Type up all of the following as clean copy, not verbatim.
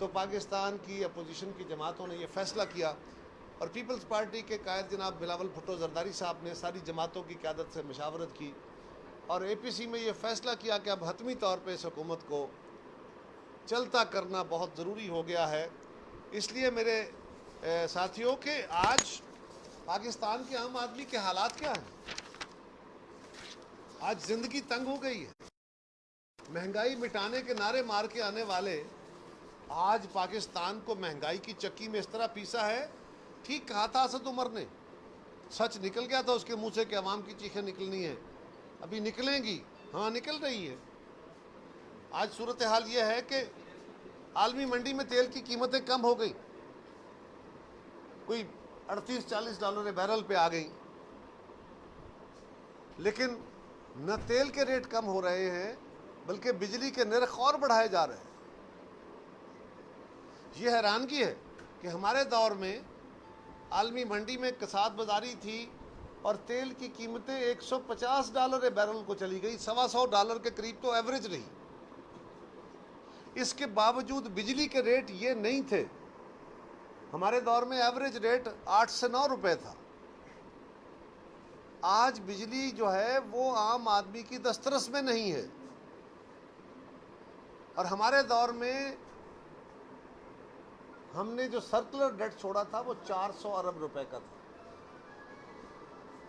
تو پاکستان کی اپوزیشن کی جماعتوں نے یہ فیصلہ کیا اور پیپلز پارٹی کے قائد جناب بلاول بھٹو زرداری صاحب نے ساری جماعتوں کی قیادت سے مشاورت کی اور اے پی سی میں یہ فیصلہ کیا کہ اب حتمی طور پہ اس حکومت کو چلتا کرنا بہت ضروری ہو گیا ہے. اس لیے میرے ساتھیوں کہ آج پاکستان کے عام آدمی کے حالات کیا ہیں؟ آج زندگی تنگ ہو گئی ہے. مہنگائی مٹانے کے نعرے مار کے آنے والے آج پاکستان کو مہنگائی کی چکی میں اس طرح پیسا ہے. ٹھیک کہا تھا اسد عمر نے, سچ نکل گیا تھا اس کے منہ سے کہ عوام کی چیخیں نکلنی ہیں, ابھی نکلیں گی. ہاں نکل رہی ہے. آج صورتحال یہ ہے کہ عالمی منڈی میں تیل کی قیمتیں کم ہو گئی, کوئی $38-40 بیرل پہ آ گئی, لیکن نہ تیل کے ریٹ کم ہو رہے ہیں بلکہ بجلی کے نرخ اور بڑھائے جا رہے ہیں. یہ حیرانگی ہے کہ ہمارے دور میں عالمی منڈی میں کساد بازاری تھی اور تیل کی قیمتیں $150 بیرل کو چلی گئی, $125 کے قریب تو ایوریج رہی. اس کے باوجود بجلی کے ریٹ یہ نہیں تھے. ہمارے دور میں ایوریج ریٹ 8 سے 9 روپے تھا. آج بجلی جو ہے وہ عام آدمی کی دسترس میں نہیں ہے, اور ہمارے دور میں ہم نے جو سرکولر ڈیٹ چھوڑا تھا وہ 400 ارب روپے کا تھا.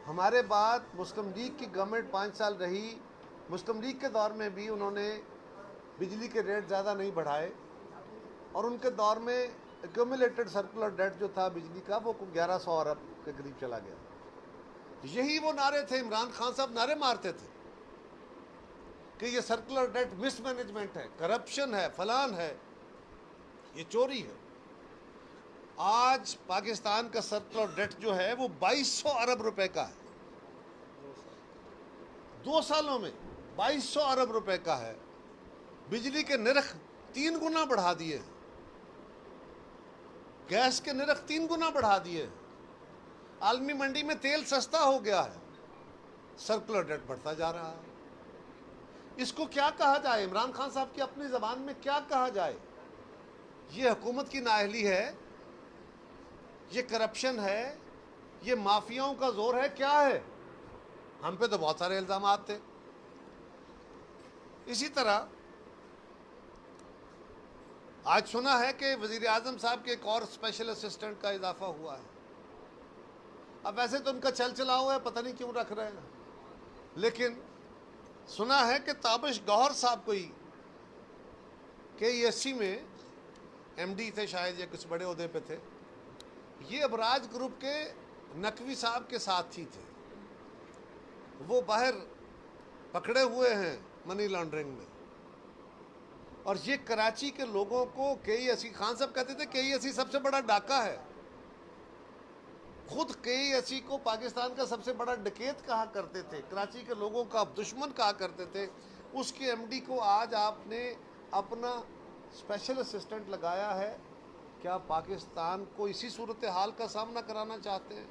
ہمارے بعد مسلم لیگ کی گورنمنٹ 5 سال رہی. مسلم لیگ کے دور میں بھی انہوں نے بجلی کے ریٹ زیادہ نہیں بڑھائے, اور ان کے دور میں ایکومولیٹڈ سرکولر ڈیٹ جو تھا بجلی کا وہ 1100 ارب کے قریب چلا گیا. یہی وہ نعرے تھے, عمران خان صاحب نعرے مارتے تھے کہ یہ سرکولر ڈیٹ مس مینجمنٹ ہے, کرپشن ہے, فلان ہے, یہ چوری ہے. آج پاکستان کا سرکولر ڈیٹ جو ہے وہ 2200 ارب روپے کا ہے. 2 سالوں میں 2200 ارب روپے کا ہے. بجلی کے نرخ 3 گنا بڑھا دیے, گیس کے نرخ 3 گنا بڑھا دیے. عالمی منڈی میں تیل سستا ہو گیا ہے, سرکولر ڈیٹ بڑھتا جا رہا ہے. اس کو کیا کہا جائے؟ عمران خان صاحب کی اپنی زبان میں کیا کہا جائے؟ یہ حکومت کی نااہلی ہے, یہ کرپشن ہے, یہ مافیاؤں کا زور ہے, کیا ہے؟ ہم پہ تو بہت سارے الزامات تھے. اسی طرح آج سنا ہے کہ وزیر اعظم صاحب کے ایک اور اسپیشل اسسٹنٹ کا اضافہ ہوا ہے. اب ویسے تو ان کا چل چلا ہوا ہے, پتہ نہیں کیوں رکھ رہے ہیں, لیکن سنا ہے کہ تابش گوہر صاحب کوئی KESC میں MD تھے شاید, یا کچھ بڑے عہدے پہ تھے. یہ ابراج گروپ کے نقوی صاحب کے ساتھی تھے, وہ باہر پکڑے ہوئے ہیں منی لانڈرنگ میں. اور یہ کراچی کے لوگوں کو KESC, خان صاحب کہتے تھے KESC سب سے بڑا ڈاکہ ہے. خود KESC کو پاکستان کا سب سے بڑا ڈکیت کہا کرتے تھے, کراچی کے لوگوں کا دشمن کہا کرتے تھے. اس کے MD کو آج آپ نے اپنا اسپیشل اسسٹنٹ لگایا ہے. کیا پاکستان کو اسی صورتحال کا سامنا کرانا چاہتے ہیں؟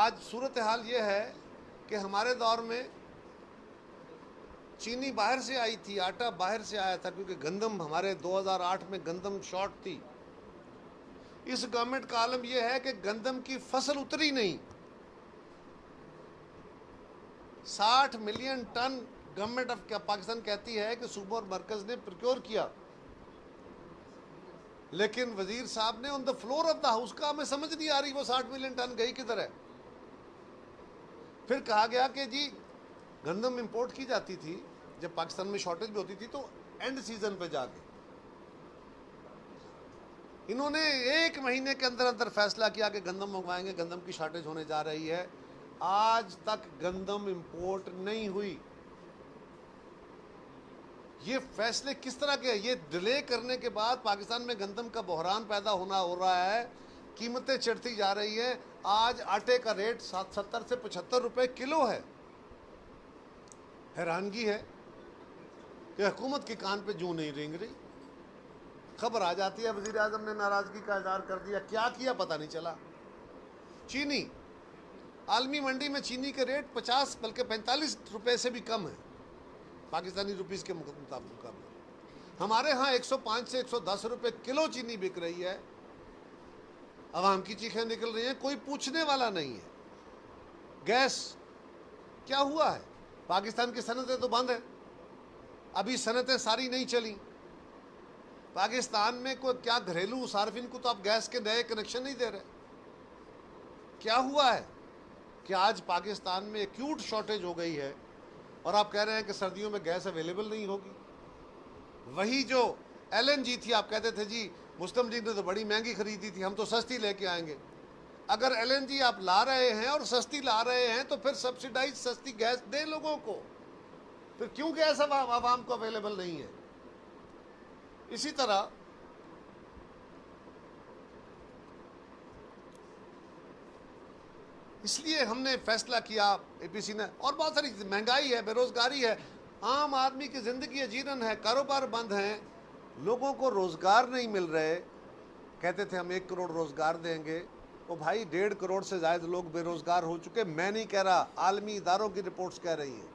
آج صورتحال یہ ہے کہ ہمارے دور میں چینی باہر سے آئی تھی, آٹا باہر سے آیا تھا, کیونکہ گندم ہمارے 2008 میں گندم شارٹ تھی. اس گورنمنٹ کا عالم یہ ہے کہ گندم کی فصل اتری نہیں. 60 million ton government of Pakistan کہتی ہے کہ صوبہ اور مرکز نے پروکیور کیا, لیکن وزیر صاحب نے on the floor of the house کا, ہمیں سمجھ نہیں آ رہی وہ 60 ملین ٹن گئی کدھر ہے. پھر کہا گیا کہ جی گندم امپورٹ کی جاتی تھی جب پاکستان میں شارٹیج بھی ہوتی تھی, تو اینڈ سیزن پہ جا کے انہوں نے 1 مہینے کے اندر اندر فیصلہ کیا کہ گندم منگوائیں گے, گندم کی شارٹیج ہونے جا رہی ہے. آج تک گندم امپورٹ نہیں ہوئی. یہ فیصلے کس طرح کے ہیں؟ یہ ڈیلے کرنے کے بعد پاکستان میں گندم کا بحران پیدا ہو رہا ہے, قیمتیں چڑھتی جا رہی ہیں. آج آٹے کا ریٹ 70 سے 75 روپے کلو ہے. حیرانگی ہے کہ حکومت کے کان پہ جوں نہیں رینگ رہی. خبر آ جاتی ہے وزیر اعظم نے ناراضگی کا اظہار کر دیا, کیا کیا پتہ نہیں چلا. چینی, عالمی منڈی میں چینی کے ریٹ 50 بلکہ 45 روپے سے بھی کم ہے پاکستانی روپیز کے مطابق. ہمارے ہاں 105 سے 110 روپے کلو چینی بک رہی ہے، عوام کی چیخیں نکل رہی ہیں، کوئی پوچھنے والا نہیں ہے۔ گیس کیا ہوا ہے؟ پاکستان کی صنعتیں تو بند ہیں، ابھی صنعتیں ساری نہیں چلیں۔ پاکستان میں کوئی کیا گھریلو صارفین کو تو آپ گیس کے نئے کنیکشن نہیں دے رہے۔ کیا ہوا ہے کہ آج پاکستان میں ایکیوٹ شارٹیج ہو گئی ہے اور آپ کہہ رہے ہیں کہ سردیوں میں گیس اویلیبل نہیں ہوگی؟ وہی جو ایل این جی تھی، آپ کہتے تھے جی مسلم لیگ نے تو بڑی مہنگی خریدی تھی، ہم تو سستی لے کے آئیں گے۔ اگر ایل این جی آپ لا رہے ہیں اور سستی لا رہے ہیں تو پھر سبسیڈائز سستی گیس دیں لوگوں کو، پھر کیوں گیس عوام کو اویلیبل نہیں ہے؟ اسی طرح اس لیے ہم نے فیصلہ کیا، اے پی سی نے، اور بہت ساری مہنگائی ہے، بے روزگاری ہے، عام آدمی کی زندگی اجیرن ہے، کاروبار بند ہیں، لوگوں کو روزگار نہیں مل رہے۔ کہتے تھے ہم 1 کروڑ روزگار دیں گے، وہ بھائی 1.5 کروڑ سے زائد لوگ بے روزگار ہو چکے۔ میں نہیں کہہ رہا، عالمی اداروں کی رپورٹس کہہ رہی ہیں۔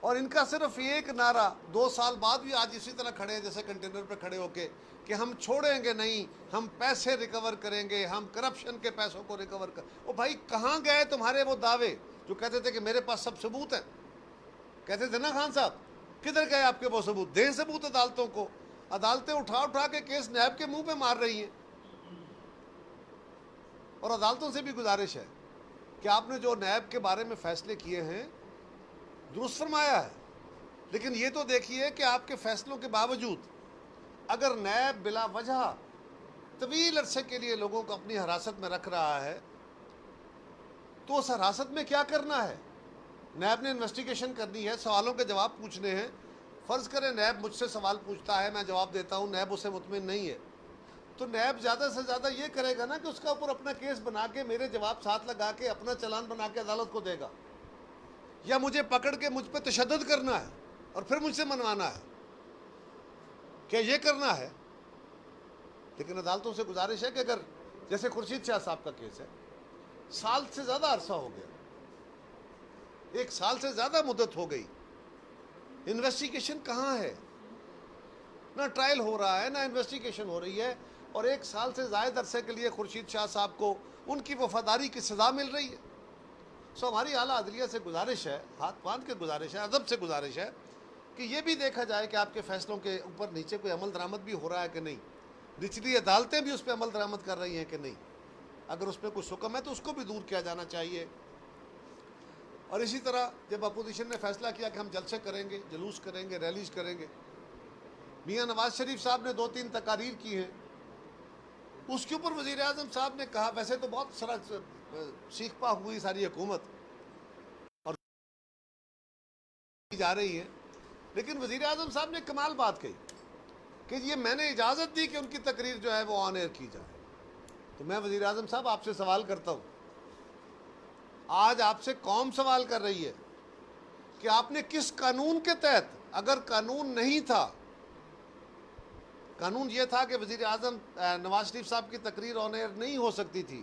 اور ان کا صرف ایک نعرہ 2 سال بعد بھی آج اسی طرح کھڑے ہیں جیسے کنٹینر پہ کھڑے ہو کے کہ ہم چھوڑیں گے نہیں، ہم پیسے ریکور کریں گے، ہم کرپشن کے پیسوں کو ریکور او بھائی کہاں گئے تمہارے وہ دعوے جو کہتے تھے کہ میرے پاس سب ثبوت ہیں؟ کہتے تھے نا خان صاحب، کدھر گئے آپ کے وہ ثبوت؟ دیں ثبوت عدالتوں کو۔ عدالتیں اٹھا کے کیس نیب کے منہ پہ مار رہی ہیں، اور عدالتوں سے بھی گزارش ہے کہ آپ نے جو نیب کے بارے میں فیصلے کیے ہیں درست فرمایا ہے، لیکن یہ تو دیکھیے کہ آپ کے فیصلوں کے باوجود اگر نیب بلا وجہ طویل عرصے کے لیے لوگوں کو اپنی حراست میں رکھ رہا ہے تو اس حراست میں کیا کرنا ہے؟ نیب نے انویسٹیگیشن کرنی ہے، سوالوں کے جواب پوچھنے ہیں۔ فرض کریں نیب مجھ سے سوال پوچھتا ہے، میں جواب دیتا ہوں، نیب اسے مطمئن نہیں ہے، تو نیب زیادہ سے زیادہ یہ کرے گا نا کہ اس کا اوپر اپنا کیس بنا کے میرے جواب ساتھ لگا کے اپنا چلان بنا کے عدالت کو دے گا، یا مجھے پکڑ کے مجھ پہ تشدد کرنا ہے اور پھر مجھ سے منوانا ہے، کیا یہ کرنا ہے؟ لیکن عدالتوں سے گزارش ہے کہ اگر جیسے خورشید شاہ صاحب کا کیس ہے، سال سے زیادہ عرصہ ہو گیا، 1 سال سے زیادہ مدت ہو گئی، انویسٹیگیشن کہاں ہے؟ نہ ٹرائل ہو رہا ہے، نہ انویسٹیگیشن ہو رہی ہے، اور 1 سال سے زائد عرصے کے لیے خورشید شاہ صاحب کو ان کی وفاداری کی سزا مل رہی ہے۔ ہماری اعلیٰ عدلیہ سے گزارش ہے، ہاتھ باندھ کے گزارش ہے، ادب سے گزارش ہے کہ یہ بھی دیکھا جائے کہ آپ کے فیصلوں کے اوپر نیچے کوئی عمل درآمد بھی ہو رہا ہے کہ نہیں، نچلی عدالتیں بھی اس پہ عمل درآمد کر رہی ہیں کہ نہیں، اگر اس پہ کوئی حکم ہے تو اس کو بھی دور کیا جانا چاہیے۔ اور اسی طرح جب اپوزیشن نے فیصلہ کیا کہ ہم جلسے کریں گے، جلوس کریں گے، ریلیز کریں گے، میاں نواز شریف صاحب نے 2-3 تقاریر کی ہیں، اس کے اوپر وزیر اعظم صاحب نے کہا، ویسے تو بہت سارا سیکھ پا ہوئی ساری حکومت اور جا رہی ہے، لیکن وزیر اعظم صاحب نے کمال بات کہی کہ یہ میں نے اجازت دی کہ ان کی تقریر جو ہے وہ آن ایئر کی جائے۔ تو میں وزیر اعظم صاحب آپ سے سوال کرتا ہوں، آج آپ سے قوم سوال کر رہی ہے کہ آپ نے کس قانون کے تحت، اگر قانون نہیں تھا، قانون یہ تھا کہ وزیر اعظم نواز شریف صاحب کی تقریر آن ایئر نہیں ہو سکتی تھی،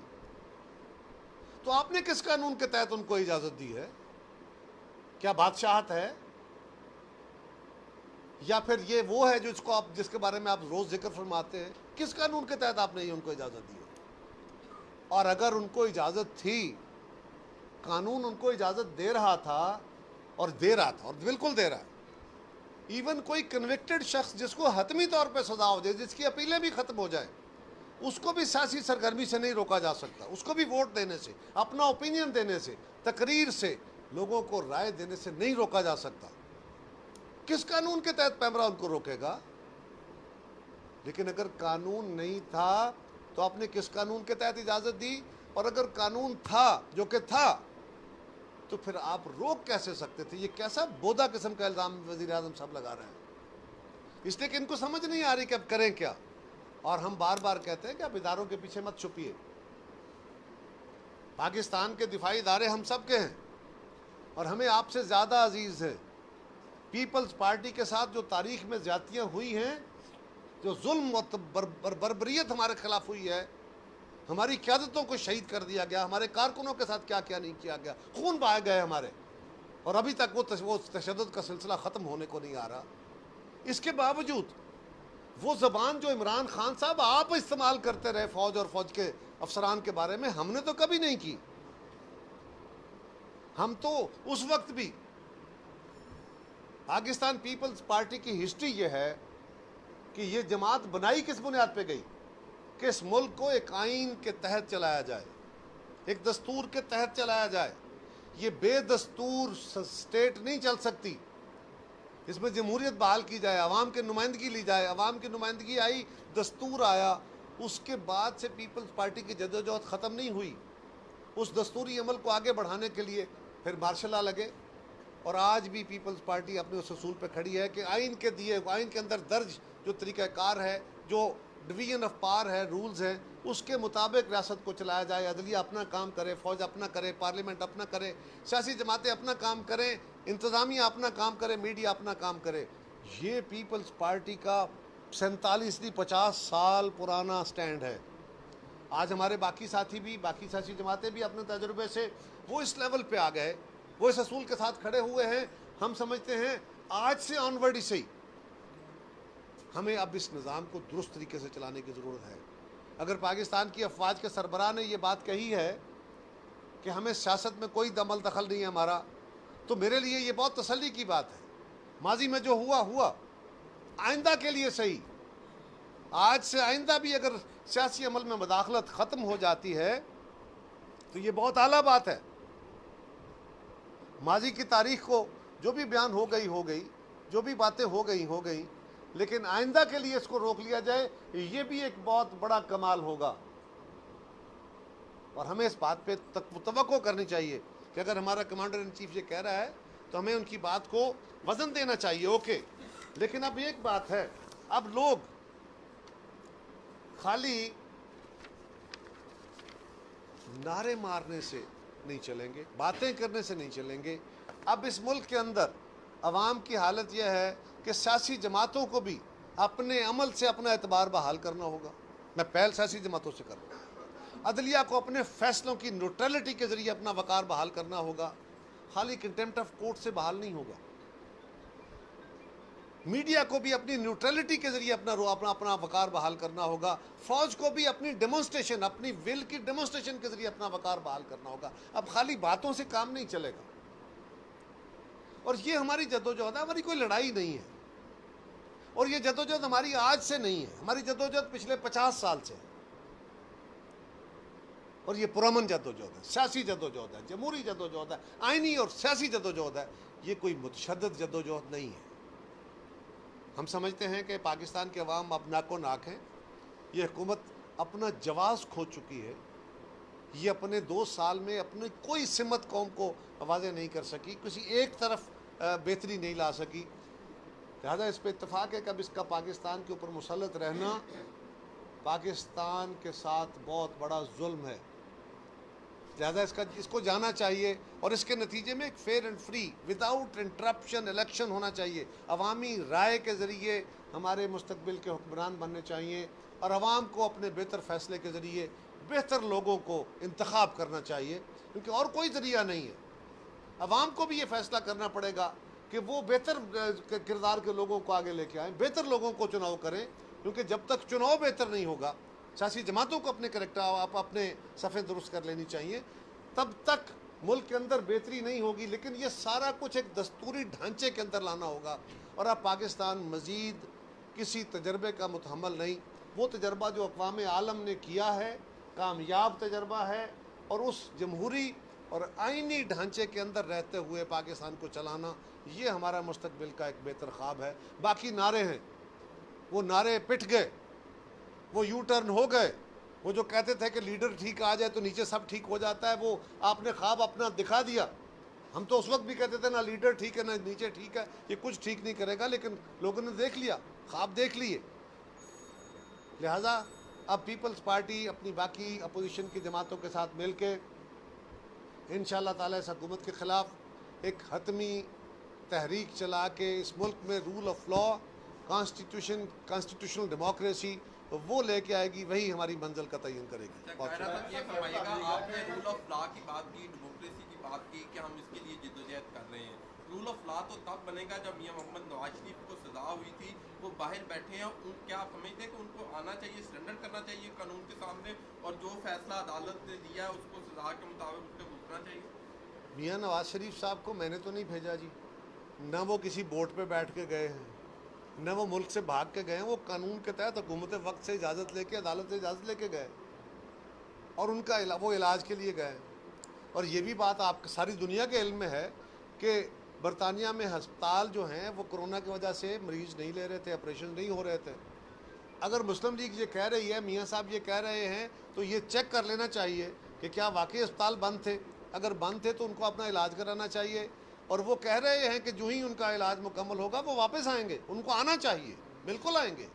تو آپ نے کس قانون کے تحت ان کو اجازت دی ہے؟ کیا بادشاہت ہے، یا پھر یہ وہ ہے جس کے بارے میں آپ روز ذکر فرماتے ہیں؟ کس قانون کے تحت آپ نے ان کو اجازت دی ہے؟ اور اگر ان کو اجازت تھی، قانون ان کو اجازت دے رہا تھا اور بالکل دے رہا ہے، ایون کوئی کنوکٹڈ شخص جس کو حتمی طور پہ سزا ہو جائے، جس کی اپیلیں بھی ختم ہو جائیں، اس کو بھی سیاسی سرگرمی سے نہیں روکا جا سکتا، اس کو بھی ووٹ دینے سے، اپنا اوپینین دینے سے، تقریر سے، لوگوں کو رائے دینے سے نہیں روکا جا سکتا۔ کس قانون کے تحت پیمرا ان کو روکے گا؟ لیکن اگر قانون نہیں تھا تو آپ نے کس قانون کے تحت اجازت دی؟ اور اگر قانون تھا، جو کہ تھا، تو پھر آپ روک کیسے سکتے تھے؟ یہ کیسا بودا قسم کا الزام وزیر اعظم صاحب لگا رہے ہیں، اس لیے کہ ان کو سمجھ نہیں آ رہی کہ اب کریں کیا۔ اور ہم بار بار کہتے ہیں کہ اب اداروں کے پیچھے مت چھپیے، پاکستان کے دفاعی ادارے ہم سب کے ہیں، اور ہمیں آپ سے زیادہ عزیز ہے۔ پیپلز پارٹی کے ساتھ جو تاریخ میں زیادتیاں ہوئی ہیں، جو ظلم و بربریت ہمارے خلاف ہوئی ہے، ہماری قیادتوں کو شہید کر دیا گیا، ہمارے کارکنوں کے ساتھ کیا کیا نہیں کیا گیا، خون بہائے گئے ہمارے، اور ابھی تک وہ تشدد کا سلسلہ ختم ہونے کو نہیں آ رہا۔ اس کے باوجود وہ زبان جو عمران خان صاحب آپ استعمال کرتے رہے فوج اور فوج کے افسران کے بارے میں، ہم نے تو کبھی نہیں کی. ہم تو اس وقت بھی، پاکستان پیپلز پارٹی کی ہسٹری یہ ہے کہ یہ جماعت بنائی کس بنیاد پہ گئی کہ اس ملک کو ایک آئین کے تحت چلایا جائے، ایک دستور کے تحت چلایا جائے. یہ بے دستور سٹیٹ نہیں چل سکتی. اس میں جمہوریت بحال کی جائے، عوام کی نمائندگی لی جائے. عوام کی نمائندگی آئی، دستور آیا، اس کے بعد سے پیپلز پارٹی کی جدوجہد ختم نہیں ہوئی. اس دستوری عمل کو آگے بڑھانے کے لیے پھر مارشل لا لگے، اور آج بھی پیپلز پارٹی اپنے اس اصول پہ کھڑی ہے کہ آئین کے اندر درج جو طریقہ کار ہے، جو ڈویژن آف پاور ہے، رولز ہیں، اس کے مطابق ریاست کو چلایا جائے. عدلیہ اپنا کام کرے، فوج اپنا کرے، پارلیمنٹ اپنا کرے، سیاسی جماعتیں اپنا کام کریں، انتظامیہ اپنا کام کرے، میڈیا اپنا کام کرے. یہ پیپلز پارٹی کا 47-50 سال پرانا سٹینڈ ہے. آج ہمارے باقی ساتھی بھی، باقی سیاسی جماعتیں بھی اپنے تجربے سے وہ اس لیول پہ آ گئے، وہ اس اصول کے ساتھ کھڑے ہوئے ہیں. ہم سمجھتے ہیں آج سے آن ورڈ ہی صحیح ہمیں اب اس نظام کو درست طریقے سے چلانے کی ضرورت ہے. اگر پاکستان کی افواج کے سربراہ نے یہ بات کہی ہے کہ ہمیں سیاست میں کوئی عمل دخل نہیں ہے ہمارا، تو میرے لیے یہ بہت تسلی کی بات ہے. ماضی میں جو ہوا آئندہ کے لیے صحیح. آج سے آئندہ بھی اگر سیاسی عمل میں مداخلت ختم ہو جاتی ہے تو یہ بہت اعلیٰ بات ہے. ماضی کی تاریخ کو جو بھی بیان ہو گئی، جو بھی باتیں ہو گئی، لیکن آئندہ کے لیے اس کو روک لیا جائے، یہ بھی ایک بہت بڑا کمال ہوگا. اور ہمیں اس بات پہ توقع کرنی چاہیے کہ اگر ہمارا کمانڈر ان چیف یہ کہہ رہا ہے تو ہمیں ان کی بات کو وزن دینا چاہیے. اوکے، لیکن اب ایک بات ہے، اب لوگ خالی نعرے مارنے سے نہیں چلیں گے، باتیں کرنے سے نہیں چلیں گے. اب اس ملک کے اندر عوام کی حالت یہ ہے کہ سیاسی جماعتوں کو بھی اپنے عمل سے اپنا اعتبار بحال کرنا ہوگا. میں پہل سیاسی جماعتوں سے کروں. عدلیہ کو اپنے فیصلوں کی نیوٹرلٹی کے ذریعے اپنا وقار بحال کرنا ہوگا، خالی کنٹیمپٹ آف کورٹ سے بحال نہیں ہوگا. میڈیا کو بھی اپنی نیوٹرلٹی کے ذریعے اپنا وقار بحال کرنا ہوگا. فوج کو بھی اپنی ڈیمونسٹریشن، اپنی ول کی ڈیمونسٹریشن کے ذریعے اپنا وقار بحال کرنا ہوگا. اب خالی باتوں سے کام نہیں چلے گا. اور یہ ہماری جدوجہد ہے، ہماری کوئی لڑائی نہیں ہے. اور یہ جدوجہد ہماری آج سے نہیں ہے، ہماری جدوجہد پچھلے 50 سال سے ہے. اور یہ پرامن جدوجہد ہے، سیاسی جدوجہد ہے، جمہوری جدوجہد ہے، آئینی اور سیاسی جدوجہد ہے. یہ کوئی متشدد جدوجہد نہیں ہے. ہم سمجھتے ہیں کہ پاکستان کے عوام اب ناک و ناک ہیں. یہ حکومت اپنا جواز کھو چکی ہے. یہ اپنے 2 سال میں اپنی کوئی سمت قوم کو واضح نہیں کر سکی، کسی ایک طرف بہتری نہیں لا سکی. لہذا اس پہ اتفاق ہے کہ اب اس کا پاکستان کے اوپر مسلط رہنا پاکستان کے ساتھ بہت بڑا ظلم ہے. لہذا اس کو جانا چاہیے، اور اس کے نتیجے میں ایک fair and free without interruption election ہونا چاہیے. عوامی رائے کے ذریعے ہمارے مستقبل کے حکمران بننے چاہیے، اور عوام کو اپنے بہتر فیصلے کے ذریعے بہتر لوگوں کو انتخاب کرنا چاہیے، کیونکہ اور کوئی ذریعہ نہیں ہے. عوام کو بھی یہ فیصلہ کرنا پڑے گا کہ وہ بہتر کردار کے لوگوں کو آگے لے کے آئیں، بہتر لوگوں کو چناؤ کریں. کیونکہ جب تک چناؤ بہتر نہیں ہوگا، سیاسی جماعتوں کو اپنے صفیں درست کر لینی چاہیے، تب تک ملک کے اندر بہتری نہیں ہوگی. لیکن یہ سارا کچھ ایک دستوری ڈھانچے کے اندر لانا ہوگا. اور اب پاکستان مزید کسی تجربے کا متحمل نہیں. وہ تجربہ جو اقوام عالم نے کیا ہے کامیاب تجربہ ہے، اور اس جمہوری اور آئینی ڈھانچے کے اندر رہتے ہوئے پاکستان کو چلانا، یہ ہمارا مستقبل کا ایک بہتر خواب ہے. باقی نعرے ہیں، وہ نعرے پٹ گئے، وہ یو ٹرن ہو گئے. وہ جو کہتے تھے کہ لیڈر ٹھیک آ جائے تو نیچے سب ٹھیک ہو جاتا ہے، وہ آپ نے خواب اپنا دکھا دیا. ہم تو اس وقت بھی کہتے تھے نہ لیڈر ٹھیک ہے نہ نیچے ٹھیک ہے، یہ کچھ ٹھیک نہیں کرے گا. لیکن لوگوں نے دیکھ لیا، خواب دیکھ لیے. لہذا اب پیپلز پارٹی اپنی باقی اپوزیشن کی جماعتوں کے ساتھ مل کے انشاءاللہ تعالی اس حکومت کے خلاف ایک حتمی تحریک چلا کے اس ملک میں rule of law, constitutional democracy وہ لے کے آئے گی. وہی ہماری منزل کا تعین کرے گی. یہ فرمائیے گا، آپ نے رول آف لا کی بات کی، ڈیموکریسی کی بات کی کہ ہم اس کے لیے جدوجہد کر رہے ہیں، رول آف لا تو تب بنے گا جب میاں محمد نواز شریف کو سزا ہوئی تھی, وہ باہر بیٹھے ہیں, کیا آپ سمجھتے ہیں کہ ان کو آنا چاہیے, سرنڈر کرنا چاہیے قانون کے سامنے, اور جو فیصلہ عدالت نے دیا ہے اس کو سزا کے مطابق اس پہ بھگتنا چاہیے؟ میاں نواز شریف صاحب کو میں نے تو نہیں بھیجا جی, نہ وہ کسی بوٹ پہ بیٹھ کے گئے ہیں, نہ وہ ملک سے بھاگ کے گئے ہیں. وہ قانون کے تحت حکومت وقت سے اجازت لے کے, عدالت سے اجازت لے کے گئے, اور ان کا وہ علاج کے لیے گئے. اور یہ بھی بات آپ ساری دنیا کے علم میں ہے کہ برطانیہ میں ہسپتال جو ہیں وہ کرونا کی وجہ سے مریض نہیں لے رہے تھے, آپریشن نہیں ہو رہے تھے. اگر مسلم لیگ یہ کہہ رہی ہے, میاں صاحب یہ کہہ رہے ہیں, تو یہ چیک کر لینا چاہیے کہ کیا واقعی اسپتال بند تھے. اگر بند تھے تو ان کو اپنا علاج کرانا چاہیے. اور وہ کہہ رہے ہیں کہ جو ہی ان کا علاج مکمل ہوگا وہ واپس آئیں گے, ان کو آنا چاہیے, بالکل آئیں گے.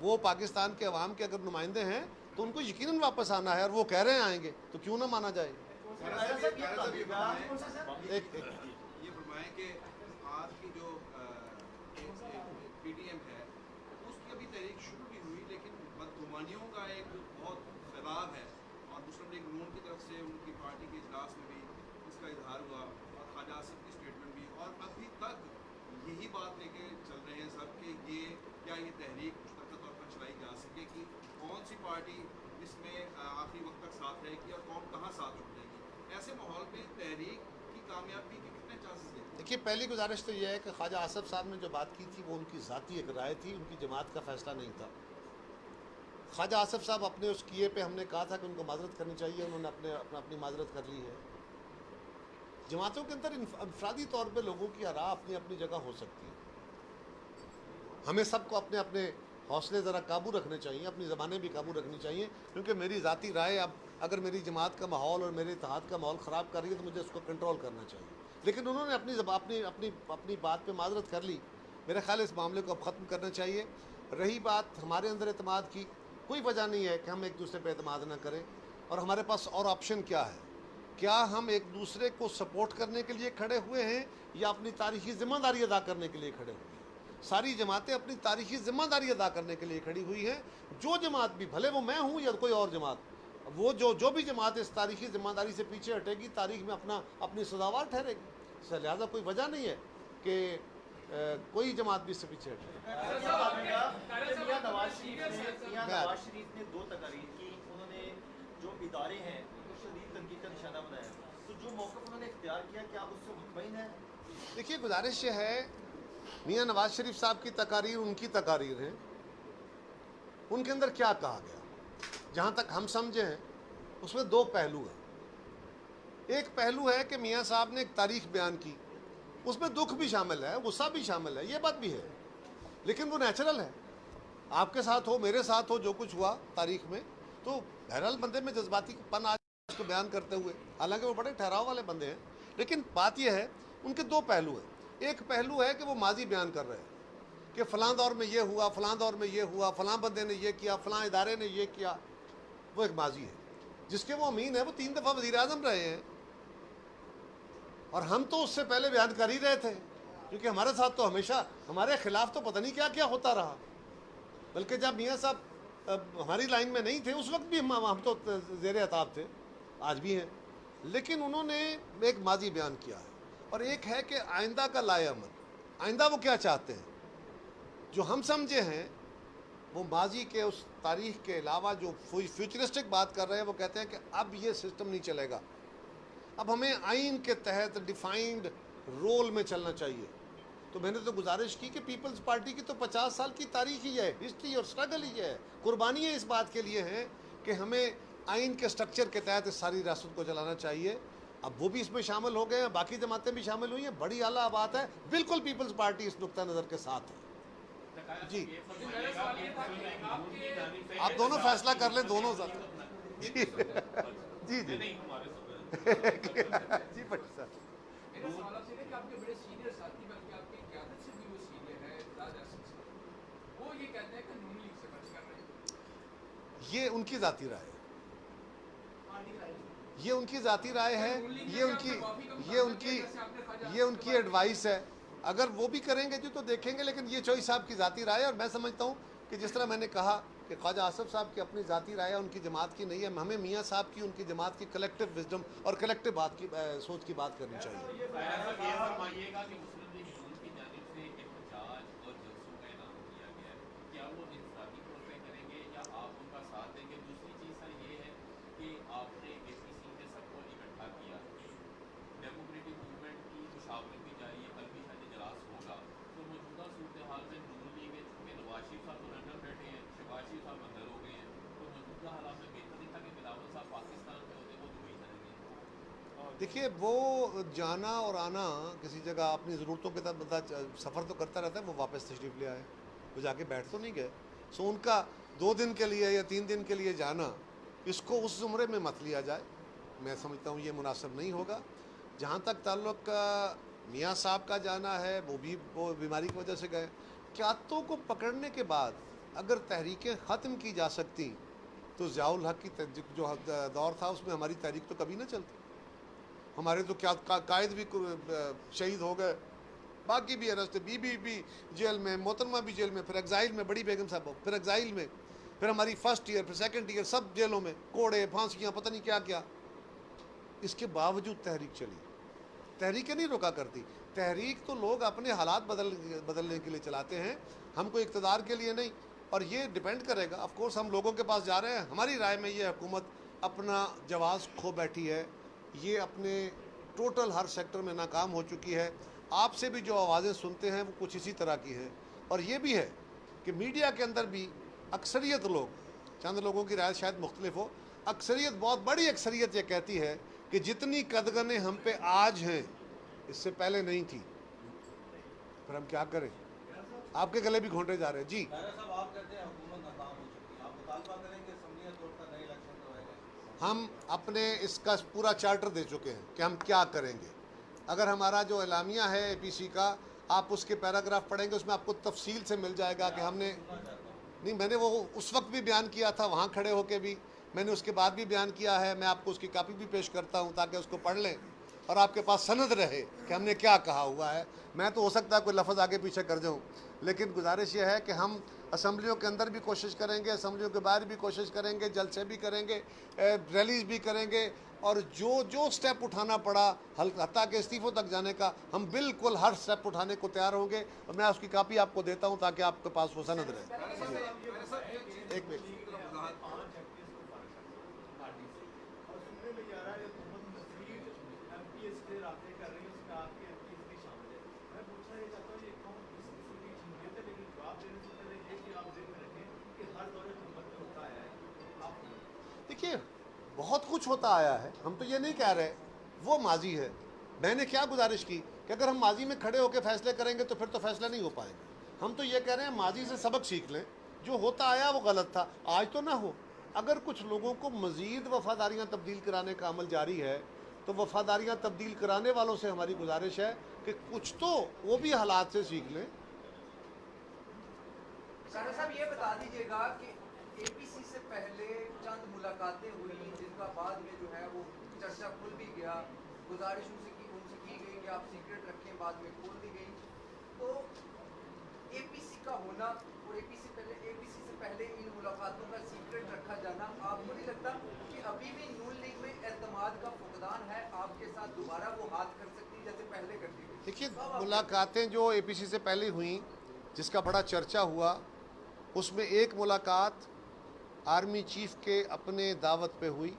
وہ پاکستان کے عوام کے اگر نمائندے ہیں تو ان کو یقیناً واپس آنا ہے, اور وہ کہہ رہے ہیں آئیں گے, تو کیوں نہ مانا جائے. یہ فرمائیں کہ آج کی جو پی ٹی ایم ہے اس کی ابھی تحریک شروع نہیں ہوئی, لیکن بدگمانیوں کا ایک بہت پھیلاؤ ہے, اور مسلم لیگ نون کی طرف سے ان کی پارٹی کے اجلاس میں بھی اس کا اظہار ہوا, اور خواجہ آصف کی اسٹیٹمنٹ بھی, اور ابھی تک یہی بات لے کے چل رہے ہیں سب کہ یہ تحریک مشترکہ طور پر چلائی جا سکے کہ کون سی پارٹی اس میں آخری وقت تک ساتھ رہے گی اور کون کہاں ساتھ چھوڑ دے گی. ایسے ماحول میں تحریک کی کامیابی کے کتنے چانسز ہیں؟ دیکھیے, پہلی گزارش تو یہ ہے کہ خواجہ آصف صاحب نے جو بات کی تھی وہ ان کی ذاتی ایک رائے تھی, ان کی جماعت کا فیصلہ نہیں تھا. خواجہ آصف صاحب اپنے اس کیے پہ ہم نے کہا تھا کہ ان کو معذرت کرنی چاہیے, انہوں نے اپنی معذرت کر لی ہے. جماعتوں کے اندر انفرادی طور پہ لوگوں کی آراء اپنی اپنی جگہ ہو سکتی ہے. ہمیں سب کو اپنے اپنے حوصلے ذرا قابو رکھنے چاہیے, اپنی زبانیں بھی قابو رکھنی چاہیے, کیونکہ میری ذاتی رائے اب اگر میری جماعت کا ماحول اور میرے اتحاد کا ماحول خراب کر رہی ہے تو مجھے اس کو کنٹرول کرنا چاہیے. لیکن انہوں نے اپنی بات پہ معذرت کر لی. میرا خیال ہے اس معاملے کو اب ختم کرنا چاہیے. رہی بات ہمارے اندر اعتماد کی, کوئی وجہ نہیں ہے کہ ہم ایک دوسرے پہ اعتماد نہ کریں. اور ہمارے پاس اور آپشن کیا ہے؟ کیا ہم ایک دوسرے کو سپورٹ کرنے کے لیے کھڑے ہوئے ہیں یا اپنی تاریخی ذمہ داری ادا کرنے کے لیے کھڑے ہوئے ہیں؟ ساری جماعتیں اپنی تاریخی ذمہ داری ادا کرنے کے لیے کھڑی ہوئی ہیں. جو جماعت بھی, بھلے وہ میں ہوں یا کوئی اور جماعت, وہ جو بھی جماعت اس تاریخی ذمہ داری سے پیچھے ہٹے گی, تاریخ میں اپنی سزاوار ٹھہرے گی. لہٰذا کوئی وجہ نہیں ہے کہ کوئی جماعت بھی اس سے پیچھے ہٹے. میاں نواز شریف نے 2 تقاریر کی, انہوں نے جو ادارے ہیں ان کو شدید تنقید کا نشانہ بنایا, تو جو موقف انہوں نے اختیار کیا کیا آپ اس سے مطمئن ہیں؟ دیکھیے, گزارش یہ ہے, میاں نواز شریف صاحب کی تقاریر ان کی تقاریر ہیں, ان کے اندر کیا کہا گیا جہاں تک ہم سمجھے ہیں اس میں 2 پہلو ہیں. ایک پہلو ہے کہ میاں صاحب نے ایک تاریخ بیان کی, اس میں دکھ بھی شامل ہے, غصہ بھی شامل ہے, یہ بات بھی ہے, لیکن وہ نیچرل ہے. آپ کے ساتھ ہو, میرے ساتھ ہو, جو کچھ ہوا تاریخ میں, تو بہرحال بندے میں جذباتی پن آج اس کو بیان کرتے ہوئے, حالانکہ وہ بڑے ٹھہراؤ والے بندے ہیں. لیکن بات یہ ہے, ان کے 2 پہلو ہیں. ایک پہلو ہے کہ وہ ماضی بیان کر رہے ہیں کہ فلاں دور میں یہ ہوا, فلاں دور میں یہ ہوا, فلاں بندے نے یہ کیا, فلاں ادارے نے یہ کیا. وہ ایک ماضی ہے جس کے وہ امین ہے, وہ 3 دفعہ وزیر اعظم رہے ہیں, اور ہم تو اس سے پہلے بیان کر ہی رہے تھے, کیونکہ ہمارے ساتھ تو ہمیشہ ہمارے خلاف تو پتہ نہیں کیا کیا ہوتا رہا. بلکہ جب میاں صاحب ہماری لائن میں نہیں تھے اس وقت بھی ہم تو زیر عتاب تھے, آج بھی ہیں. لیکن انہوں نے ایک ماضی بیان کیا ہے, اور ایک ہے کہ آئندہ کا لائے عمل. آئندہ وہ کیا چاہتے ہیں؟ جو ہم سمجھے ہیں وہ ماضی کے اس تاریخ کے علاوہ جو فیوچرسٹک بات کر رہے ہیں, وہ کہتے ہیں کہ اب یہ سسٹم نہیں چلے گا, اب ہمیں آئین کے تحت ڈیفائنڈ رول میں چلنا چاہیے. تو میں نے تو گزارش کی کہ پیپلز پارٹی کی تو 50 سال کی تاریخ ہی ہے, ہسٹری اور سٹرگل ہی ہے, قربانیاں اس بات کے لیے ہیں کہ ہمیں آئین کے سٹرکچر کے تحت اس ساری ریاست کو چلانا چاہیے. اب وہ بھی اس میں شامل ہو گئے ہیں, باقی جماعتیں بھی شامل ہوئی ہیں, بڑی اعلیٰ بات ہے. بالکل پیپلز پارٹی اس نقطہ نظر کے ساتھ ہے. جی, آپ دونوں فیصلہ کر لیں, دونوں جی جی جی جی بٹ سر, میرا سوال آپ سے ہے کہ آپ کے بڑے سینئر ساتھی بلکہ آپ کی قیادت سے بھی وہ سینئر ہے, اعتزاز احسن صاحب, وہ یہ کہتے ہیں کہ نون لیگ سے بچ کر رہے ہیں. یہ ان کی ذاتی رائے ہے, یہ ان کی ذاتی رائے ہے, یہ ان کی ایڈوائس ہے. اگر وہ بھی کریں گے جی تو دیکھیں گے, لیکن یہ چوہی صاحب کی ذاتی رائے ہے. اور میں سمجھتا ہوں کہ جس طرح میں نے کہا کہ خواجہ آصف صاحب کی اپنی ذاتی رائے ہے، ان کی جماعت کی نہیں ہے. ہمیں میاں صاحب کی، ان کی جماعت کی کلیکٹیو وزڈم اور کلیکٹیو بات کی سوچ کی بات کرنی چاہیے. یہ فرمائیے گا کہ مسلم لیگ نون کی جانب سے احتجاج اور جلسوں کا اعلان کیا گیا ہے، کیا وہ انفرادی طور پہ کریں گے یا آپ ان کا ساتھ دیں گے؟ دوسری چیز سر یہ ہے کہ آپ نے اے پی سی میں سب کو اکٹھا کیا، ڈیموکریٹک موومنٹ کی مشاورت بھی جاری ہے، کل بھی شاید اجلاس ہوگا، تو موجودہ صورتحال میں نون لیگ ہے، چونکہ نواز شریف صاحب تو لندن بیٹھے ہیں، شہباز شریف صاحب اندر ہو گئے ہیں، تو موجودہ حالات میں بہتر نہیں تھا کہ بلاول صاحب پاکستان میں ہوتے، وہ دبئی چلے گئے؟ دیکھیے وہ جانا اور آنا کسی جگہ اپنی ضرورتوں کے تحت بندہ سفر تو کرتا رہتا ہے، وہ واپس تشریف لے آئے، وہ جا کے بیٹھ تو نہیں گئے. سو ان کا 2 دن کے لیے یا 3 دن کے لیے جانا، اس کو اس زمرے میں مت لیا جائے. میں سمجھتا ہوں یہ مناسب نہیں ہوگا. جہاں تک تعلق میاں صاحب کا جانا ہے، وہ بیماری کی وجہ سے گئے. قیادتوں کو پکڑنے کے بعد اگر تحریکیں ختم کی جا سکتی تو ضیاء الحق کی جو دور تھا اس میں ہماری تحریک تو کبھی نہ چلتی. ہمارے تو کیا قائد بھی شہید ہو گئے، باقی بھی ارسٹ، بی بھی جیل میں، محترمہ بھی جیل میں، پھر ایگزائل میں، بڑی بیگم صاحب پھر ایگزائل میں، پھر ہماری فرسٹ ایئر، پھر سیکنڈ ایئر، سب جیلوں میں، کوڑے پھانسیاں پتہ نہیں کیا کیا. اس کے باوجود تحریک چلی. تحریکیں نہیں روکا کرتی. تحریک تو لوگ اپنے حالات بدلنے کے لیے چلاتے ہیں، ہم کو اقتدار کے لیے نہیں. اور یہ ڈیپینڈ کرے گا، آف کورس ہم لوگوں کے پاس جا رہے ہیں. ہماری رائے میں یہ حکومت اپنا جواز کھو بیٹھی ہے، یہ اپنے ٹوٹل ہر سیکٹر میں ناکام ہو چکی ہے. آپ سے بھی جو آوازیں سنتے ہیں وہ کچھ اسی طرح کی ہیں. اور یہ بھی ہے کہ میڈیا کے اندر بھی اکثریت لوگ، چند لوگوں کی رائے شاید مختلف ہو، اکثریت، بہت بڑی اکثریت یہ کہتی ہے کہ جتنی قدغنیں ہم پہ آج ہیں اس سے پہلے نہیں تھی. پھر ہم کیا کریں؟ آپ کے گلے بھی گھونٹے جا رہے ہیں. جی صاحب آپ کہتے ہیں حکومت ناکام ہو چکی ہے، آپ مطالبہ کریں گے اسمبلیاں توڑ کر نئے الیکشن کروائے گئے؟ ہم اپنے اس کا پورا چارٹر دے چکے ہیں کہ ہم کیا کریں گے. اگر ہمارا جو اعلامیہ ہے اے پی سی کا، آپ اس کے پیراگراف پڑھیں گے، اس میں آپ کو تفصیل سے مل جائے گا کہ ہم نے نہیں، میں نے وہ اس وقت بھی بیان کیا تھا وہاں کھڑے ہو کے بھی، میں نے اس کے بعد بھی بیان کیا ہے. میں آپ کو اس کی کاپی بھی پیش کرتا ہوں تاکہ اس کو پڑھ لیں اور آپ کے پاس سند رہے کہ ہم نے کیا کہا ہوا ہے. میں تو ہو سکتا ہے کوئی لفظ آگے پیچھے کر جاؤں، لیکن گزارش یہ ہے کہ ہم اسمبلیوں کے اندر بھی کوشش کریں گے، اسمبلیوں کے باہر بھی کوشش کریں گے، جلسے بھی کریں گے، ریلیز بھی کریں گے، اور جو سٹیپ اٹھانا پڑا حتیٰ کہ استعفوں تک جانے کا، ہم بالکل ہر سٹیپ اٹھانے کو تیار ہوں گے. اور میں اس کی کاپی آپ کو دیتا ہوں تاکہ آپ کے پاس وہ سند رہے. ایک منٹ. دیکھیے بہت کچھ ہوتا آیا ہے، ہم تو یہ نہیں کہہ رہے، وہ ماضی ہے. میں نے کیا گزارش کی کہ اگر ہم ماضی میں کھڑے ہو کے فیصلے کریں گے تو پھر تو فیصلہ نہیں ہو پائیں گے. ہم تو یہ کہہ رہے ہیں ماضی سے سبق سیکھ لیں، جو ہوتا آیا وہ غلط تھا، آج تو نہ ہو. اگر کچھ لوگوں کو مزید وفاداریاں تبدیل کرانے کا عمل جاری ہے تو وفاداریاں تبدیل کرانے والوں سے ہماری گزارش ہے کہ کچھ تو وہ بھی حالات سے سیکھ لیں. سارا صاحب یہ بتا دیجیے گا کہ اے پی سی سے پہلے چند ملاقاتیں ہوئی جن کا بعد میں جو ہے وہ چرچا کھل بھی گیا، گزارش ان سے کی گئی کہ آپ سیکرٹ رکھیں، بعد میں کھول دی گئی. تو اے پی سی کا ہونا اور اے پی سی سے پہلے ان ملاقاتوں کا سیکرٹ رکھا جانا، آپ کو نہیں لگتا کہ ابھی بھی نون لیگ میں اعتماد کا فقدان ہے؟ آپ کے ساتھ دوبارہ وہ ہاتھ کر سکتی جیسے پہلے کرتی تھی؟ دیکھیے ملاقاتیں جو اے پی سی سے پہلے ہوئیں جس کا بڑا چرچا ہوا، اس میں ایک ملاقات آرمی چیف کے اپنے دعوت پہ ہوئی،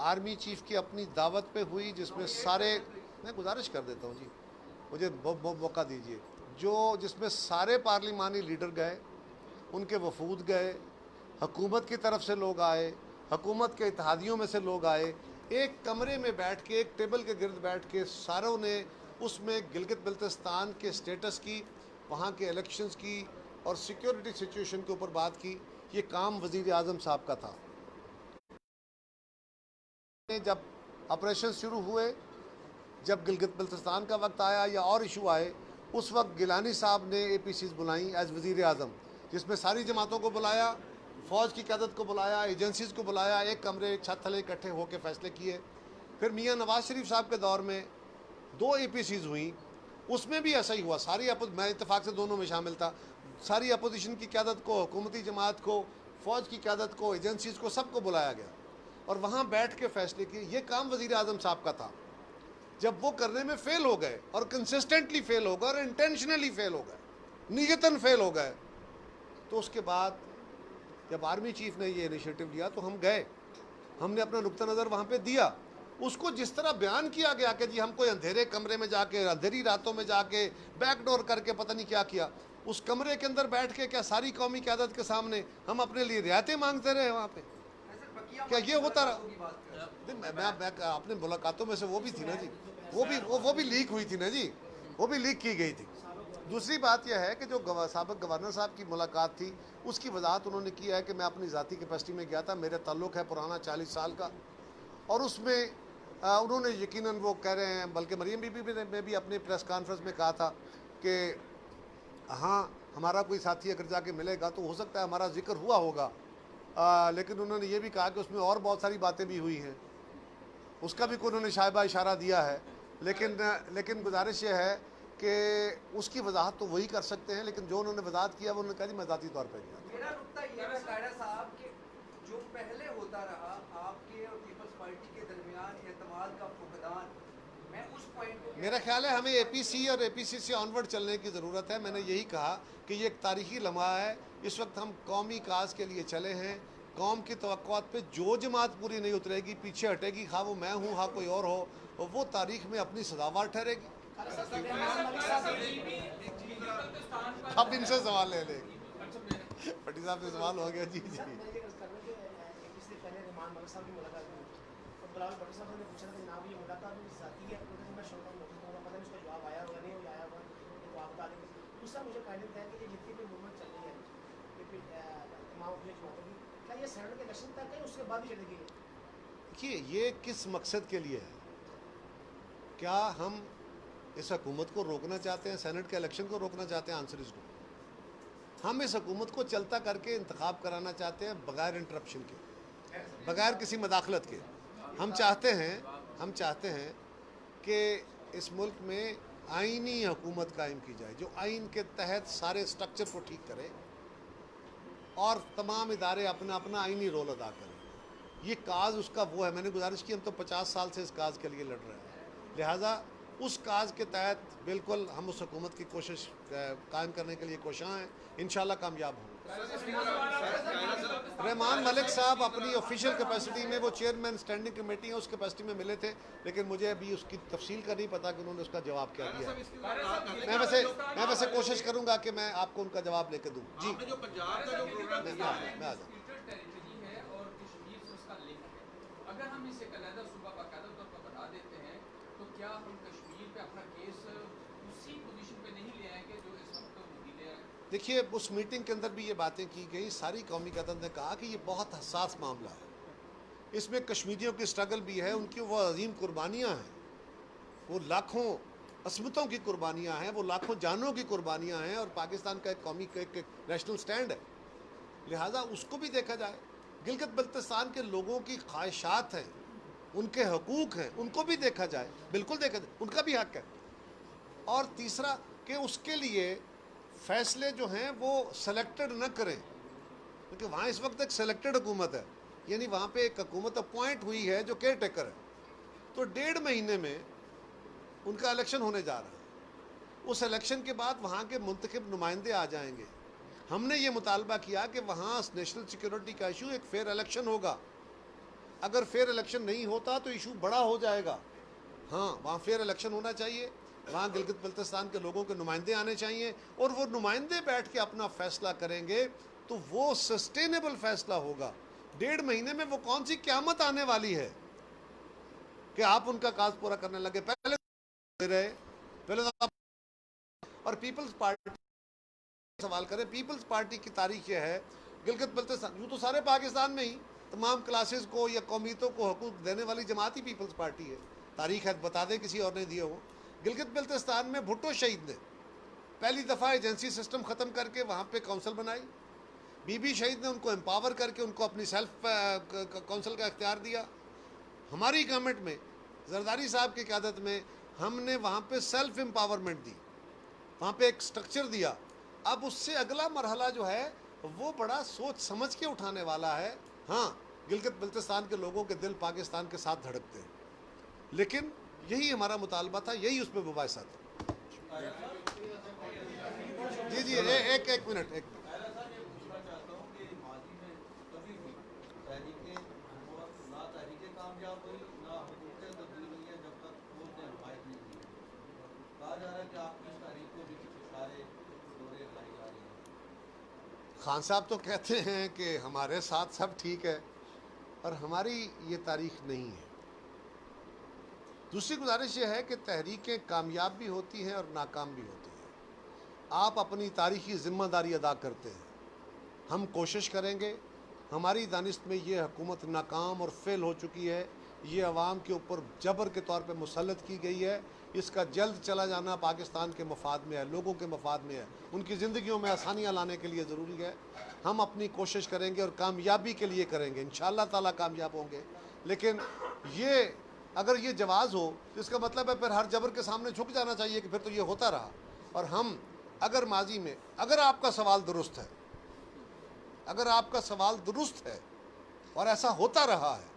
آرمی چیف کی اپنی دعوت پہ ہوئی، جس میں سارے، میں گزارش کر دیتا ہوں جی، مجھے موقع دیجیے، جس میں سارے پارلیمانی لیڈر گئے، ان کے وفود گئے، حکومت کی طرف سے لوگ آئے، حکومت کے اتحادیوں میں سے لوگ آئے. ایک کمرے میں بیٹھ کے، ایک ٹیبل کے گرد بیٹھ کے ساروں نے اس میں گلگت بلتستان کے سٹیٹس کی، وہاں کے الیکشنز کی اور سیکیورٹی سچویشن کے اوپر بات کی. یہ کام وزیر اعظم صاحب کا تھا. جب آپریشن شروع ہوئے، جب گلگت بلتستان کا وقت آیا یا اور ایشو آئے، اس وقت گیلانی صاحب نے اے پی سیز بلائیں ایز وزیر اعظم، جس میں ساری جماعتوں کو بلایا، فوج کی قیادت کو بلایا، ایجنسیز کو بلایا، ایک کمرے ایک چھت تھلے اکٹھے ہو کے فیصلے کیے. پھر میاں نواز شریف صاحب کے دور میں 2 اے پی سیز ہوئیں، اس میں بھی ایسا ہی ہوا. ساری میں اتفاق سے دونوں میں شامل تھا. ساری اپوزیشن کی قیادت کو, حکومتی جماعت کو, فوج کی قیادت کو, ایجنسیز کو, سب کو بلایا گیا اور وہاں بیٹھ کے فیصلے کیے. یہ کام وزیر اعظم صاحب کا تھا. جب وہ کرنے میں فیل ہو گئے اور کنسسٹنٹلی فیل ہو گئے اور انٹینشنلی فیل ہو گئے, نیتاً فیل ہو گئے, تو اس کے بعد جب آرمی چیف نے یہ انیشیٹو لیا تو ہم گئے, ہم نے اپنا نقطہ نظر وہاں پہ دیا. اس کو جس طرح بیان کیا گیا کہ جی ہم کوئی اندھیرے کمرے میں جا کے, اندھیری راتوں میں جا کے, بیک ڈور کر کے پتہ نہیں کیا کیا, اس کمرے کے اندر بیٹھ کے کیا ساری قومی قیادت کے سامنے ہم اپنے لیے رعایتیں مانگتے رہے وہاں پہ؟ کیا یہ ہوتا رہا؟ اپنے ملاقاتوں میں سے وہ بھی تھی نا جی, وہ بھی لیک ہوئی تھی نا جی, وہ بھی لیک کی گئی تھی. دوسری بات یہ ہے کہ جو سابق گورنر صاحب کی ملاقات تھی اس کی وضاحت انہوں نے کیا ہے کہ میں اپنی ذاتی کیپیسٹی میں گیا تھا, میرا تعلق ہے پرانا 40 سال کا, اور اس میں انہوں نے یقیناً وہ کہہ رہے ہیں, بلکہ مریم بی بی نے بھی اپنے پریس کانفرنس میں کہا تھا کہ ہاں ہمارا کوئی ساتھی اگر جا کے ملے گا تو ہو سکتا ہے ہمارا ذکر ہوا ہوگا, لیکن انہوں نے یہ بھی کہا کہ اس میں اور بہت ساری باتیں بھی ہوئی ہیں, اس کا بھی کوئی انہوں نے شائبہ اشارہ دیا ہے. لیکن گزارش یہ ہے کہ اس کی وضاحت تو وہی کر سکتے ہیں, لیکن جو انہوں نے وضاحت کیا وہ انہوں نے کہا جی میں ذاتی طور پہ کیا. میرا نقطہ یہ ہے قائدہ صاحب کہ جو پہلے ہوتا رہا آپ کے اور پیپلز پارٹی کے درمیان اعتماد کا فقدان, میں اس پوائنٹ کو میرا خیال ہے ہمیں اے پی سی اور اے پی سی سے آنورڈ چلنے کی ضرورت ہے. میں نے یہی کہا کہ یہ ایک تاریخی لمحہ ہے. اس وقت ہم قومی کاز کے لیے چلے ہیں. قوم کی توقعات پہ جو جماعت پوری نہیں اترے گی, پیچھے ہٹے گی, خواہ وہ میں ہوں خواہ کوئی اور ہو, وہ تاریخ میں اپنی سزاوار ٹھہرے گی. اب ان سے سوال لے لیں. پٹی صاحب سے سوال ہو گیا. جی جی دیکھیے یہ کس مقصد کے لیے ہے؟ کیا ہم اس حکومت کو روکنا چاہتے ہیں, سینٹ کے الیکشن کو روکنا چاہتے ہیں؟ آنسر از نو. ہم اس حکومت کو چلتا کر کے انتخاب کرانا چاہتے ہیں بغیر انٹرپشن کے, بغیر کسی مداخلت کے. ہم چاہتے ہیں کہ اس ملک میں آئینی حکومت قائم کی جائے جو آئین کے تحت سارے سٹرکچر کو ٹھیک کرے اور تمام ادارے اپنا اپنا آئینی رول ادا کریں. یہ کاز اس کا وہ ہے. میں نے گزارش کی ہم تو 50 سال سے اس کاز کے لیے لڑ رہے ہیں, لہٰذا اس کاز کے تحت بالکل ہم اس حکومت کی کوشش قائم کرنے کے لیے کوشاں ہیں. انشاءاللہ کامیاب ہوں. رحمان ملک صاحب اپنی آفیشیل کیپیسٹی میں, وہ چیئرمین اسٹینڈنگ کمیٹی ہیں, اس کیپیسٹی میں ملے تھے, لیکن مجھے ابھی اس کی تفصیل کا نہیں پتا کہ انہوں نے اس کا جواب کیا دیا ہے. میں ویسے کوشش کروں گا کہ میں آپ کو ان کا جواب لے کے دوں. جی جو پنجاب کا جو پروگرام میں کیا ہے, آ جاؤں. ٹیریٹری ہے اور کشمیر سے اس کا لنک ہے, اگر ہم اسے علیحدہ صوبہ باقاعدہ طور پر بتا دیتے ہیں تو کیا ہم کشمیر پہ اپنا کیس اسی پوزیشن پہ نہیں لے آئیں گے جو اس وقت مودی لے آئے؟ دیکھیے اس میٹنگ کے اندر بھی یہ باتیں کی گئی. ساری قومی قیادت نے کہا کہ یہ بہت حساس معاملہ ہے, اس میں کشمیریوں کی سٹرگل بھی ہے, ان کی وہ عظیم قربانیاں ہیں, وہ لاکھوں عصمتوں کی قربانیاں ہیں, وہ لاکھوں جانوں کی قربانیاں ہیں, اور پاکستان کا ایک قومی ایک نیشنل سٹینڈ ہے. لہٰذا اس کو بھی دیکھا جائے. گلگت بلتستان کے لوگوں کی خواہشات ہیں, ان کے حقوق ہیں, ان کو بھی دیکھا جائے. بالکل دیکھا جائے, ان کا بھی حق ہے. اور تیسرا کہ اس کے لیے فیصلے جو ہیں وہ سلیکٹڈ نہ کریں, کیونکہ وہاں اس وقت ایک سلیکٹڈ حکومت ہے, یعنی وہاں پہ ایک حکومت اپوائنٹ ہوئی ہے جو کیئر ٹیکر ہے. تو 1.5 مہینے میں ان کا الیکشن ہونے جا رہا ہے. اس الیکشن کے بعد وہاں کے منتخب نمائندے آ جائیں گے. ہم نے یہ مطالبہ کیا کہ وہاں نیشنل سیکیورٹی کا ایشو ایک فیئر الیکشن ہوگا. اگر فیئر الیکشن نہیں ہوتا تو ایشو بڑا ہو جائے گا. ہاں وہاں فیئر الیکشن ہونا چاہیے, وہاں گلگت بلتستان کے لوگوں کے نمائندے آنے چاہیے, اور وہ نمائندے بیٹھ کے اپنا فیصلہ کریں گے تو وہ سسٹینیبل فیصلہ ہوگا. 1.5 مہینے میں وہ کون سی قیامت آنے والی ہے کہ آپ ان کا کاز پورا کرنے لگے؟ پہلے اور پیپلز پارٹی سوال کریں. پیپلز پارٹی کی تاریخ یہ ہے, گلگت بلتستان یوں تو سارے پاکستان میں ہی تمام کلاسز کو یا قومیتوں کو حقوق دینے والی جماعت ہی پیپلز پارٹی ہے. تاریخ ہے, بتا دیں کسی اور نے دیے ہو. گلگت بلتستان میں بھٹو شہید نے پہلی دفعہ ایجنسی سسٹم ختم کر کے وہاں پہ کونسل بنائی. بی بی شہید نے ان کو امپاور کر کے ان کو اپنی سیلف کونسل کا اختیار دیا. ہماری گورنمنٹ میں زرداری صاحب کی قیادت میں ہم نے وہاں پہ سیلف امپاورمنٹ دی, وہاں پہ ایک سٹرکچر دیا. اب اس سے اگلا مرحلہ جو ہے وہ بڑا سوچ سمجھ کے اٹھانے والا ہے. ہاں, گلگت بلتستان کے لوگوں کے دل پاکستان کے ساتھ دھڑکتے ہیں, لیکن یہی ہمارا مطالبہ تھا, یہی اس پہ مباحثہ تھا. جی ایک منٹ. خان صاحب تو کہتے ہیں کہ ہمارے ساتھ سب ٹھیک ہے, اور ہماری یہ تاریخ نہیں ہے. دوسری گزارش یہ ہے کہ تحریکیں کامیاب بھی ہوتی ہیں اور ناکام بھی ہوتی ہیں. آپ اپنی تاریخی ذمہ داری ادا کرتے ہیں, ہم کوشش کریں گے. ہماری دانست میں یہ حکومت ناکام اور فیل ہو چکی ہے, یہ عوام کے اوپر جبر کے طور پہ مسلط کی گئی ہے. اس کا جلد چلا جانا پاکستان کے مفاد میں ہے, لوگوں کے مفاد میں ہے, ان کی زندگیوں میں آسانیاں لانے کے لیے ضروری ہے. ہم اپنی کوشش کریں گے اور کامیابی کے لیے کریں گے, انشاءاللہ تعالیٰ کامیاب ہوں گے. لیکن اگر یہ جواز ہو تو اس کا مطلب ہے پھر ہر جبر کے سامنے جھک جانا چاہیے کہ پھر تو یہ ہوتا رہا. اور ہم اگر ماضی میں, اگر آپ کا سوال درست ہے اور ایسا ہوتا رہا ہے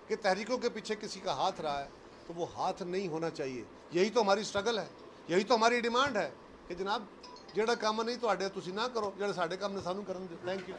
کہ تحریکوں کے پیچھے کسی کا ہاتھ رہا ہے, تو وہ ہاتھ نہیں ہونا چاہیے. یہی تو ہماری سٹرگل ہے, یہی تو ہماری ڈیمانڈ ہے کہ جناب جہاں کام نہیں تواڈے تسی نہ کرو, جہاں ساڈے کام نے سانو کرن دو. Thank you.